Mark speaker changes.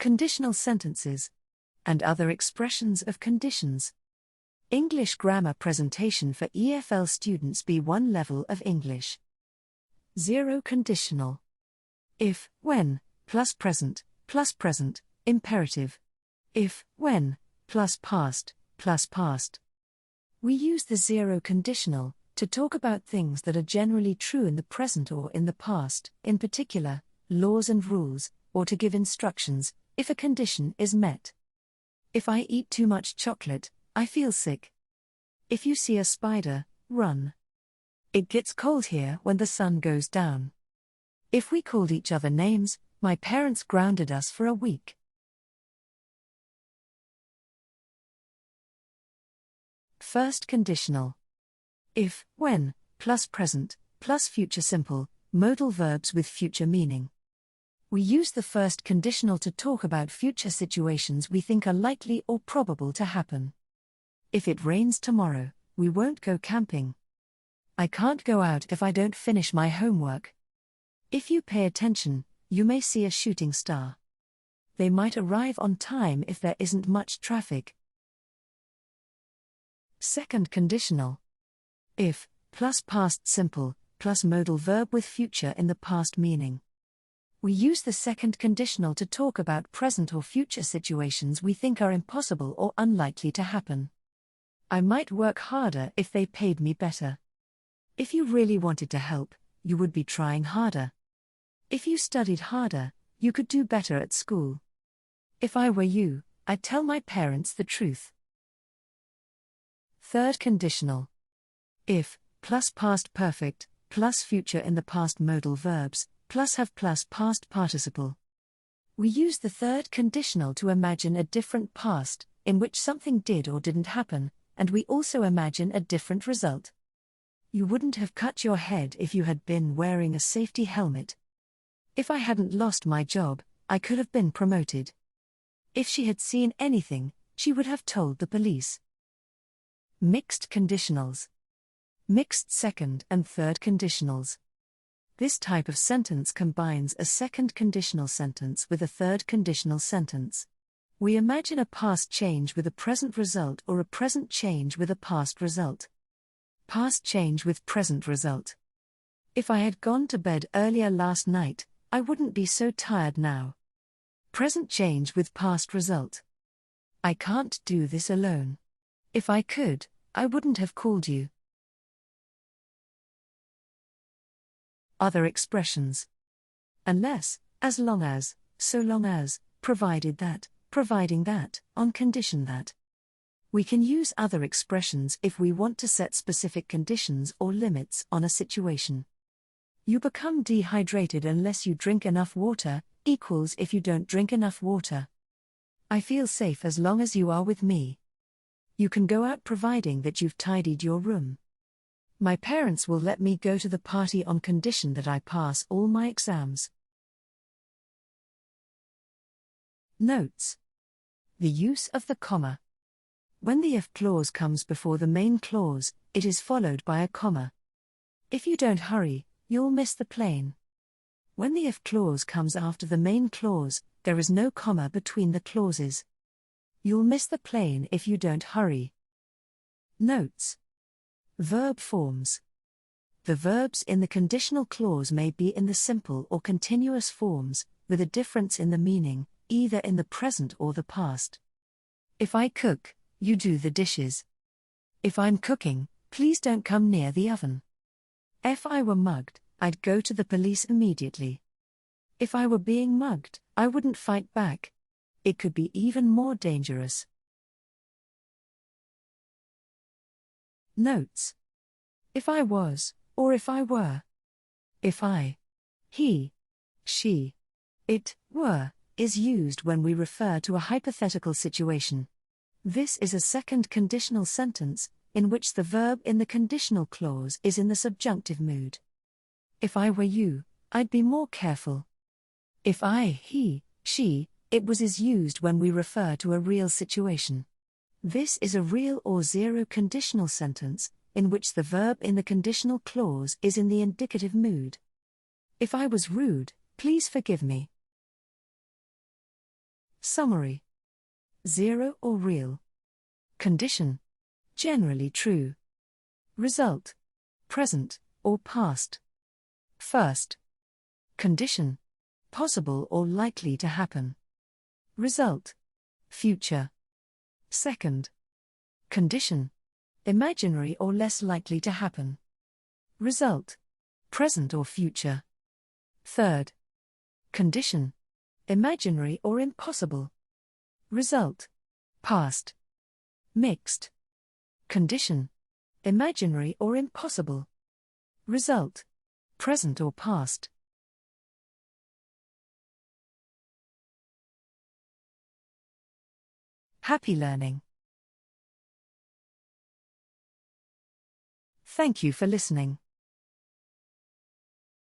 Speaker 1: Conditional sentences and other expressions of conditions. English grammar presentation for EFL Students B1 level of English. 0 conditional. If, when, plus present, imperative. If, when, plus past. We use the 0 conditional to talk about things that are generally true in the present or in the past, in particular, laws and rules, or to give instructions, if a condition is met. If I eat too much chocolate, I feel sick. If you see a spider, run. It gets cold here when the sun goes down. If we called each other names, my parents grounded us for a week. First conditional. If, when, plus present, plus future simple, modal verbs with future meaning. We use the first conditional to talk about future situations we think are likely or probable to happen. If it rains tomorrow, we won't go camping. I can't go out if I don't finish my homework. If you pay attention, you may see a shooting star. They might arrive on time if there isn't much traffic. Second conditional. If, plus past simple, plus modal verb with future in the past meaning. We use the second conditional to talk about present or future situations we think are impossible or unlikely to happen. I might work harder if they paid me better. If you really wanted to help, you would be trying harder. If you studied harder, you could do better at school. If I were you, I'd tell my parents the truth. Third conditional. If, plus past perfect, plus future in the past modal verbs, plus have plus past participle. We use the third conditional to imagine a different past, in which something did or didn't happen, and we also imagine a different result. You wouldn't have cut your head if you had been wearing a safety helmet. If I hadn't lost my job, I could have been promoted. If she had seen anything, she would have told the police. Mixed conditionals. Mixed second and third conditionals. This type of sentence combines a second conditional sentence with a third conditional sentence. We imagine a past change with a present result or a present change with a past result. Past change with present result. If I had gone to bed earlier last night, I wouldn't be so tired now. Present change with past result. I can't do this alone. If I could, I wouldn't have called you. Other expressions. Unless, as long as, so long as, provided that, providing that, on condition that. We can use other expressions if we want to set specific conditions or limits on a situation. You become dehydrated unless you drink enough water, equals if you don't drink enough water. I feel safe as long as you are with me. You can go out providing that you've tidied your room. My parents will let me go to the party on condition that I pass all my exams. Notes. The use of the comma. When the if clause comes before the main clause, it is followed by a comma. If you don't hurry, you'll miss the plane. When the if clause comes after the main clause, there is no comma between the clauses. You'll miss the plane if you don't hurry. Notes. Verb forms. The verbs in the conditional clause may be in the simple or continuous forms, with a difference in the meaning, either in the present or the past. If I cook, you do the dishes. If I'm cooking, please don't come near the oven. If I were mugged, I'd go to the police immediately. If I were being mugged, I wouldn't fight back. It could be even more dangerous. Notes. If I was, or if I were. If I, he, she, it, were, is used when we refer to a hypothetical situation. This is a second conditional sentence, in which the verb in the conditional clause is in the subjunctive mood. If I were you, I'd be more careful. If I, he, she, it was is used when we refer to a real situation. This is a real or zero conditional sentence, in which the verb in the conditional clause is in the indicative mood. If I was rude, please forgive me. Summary. 0 or real. Condition. Generally true. Result. Present or past. First. Condition. Possible or likely to happen. Result. Future. Second. Condition. Imaginary or less likely to happen. Result. Present or future. Third. Condition. Imaginary or impossible. Result. Past. Mixed. Condition. Imaginary or impossible. Result. Present or past. Happy learning. Thank you for listening.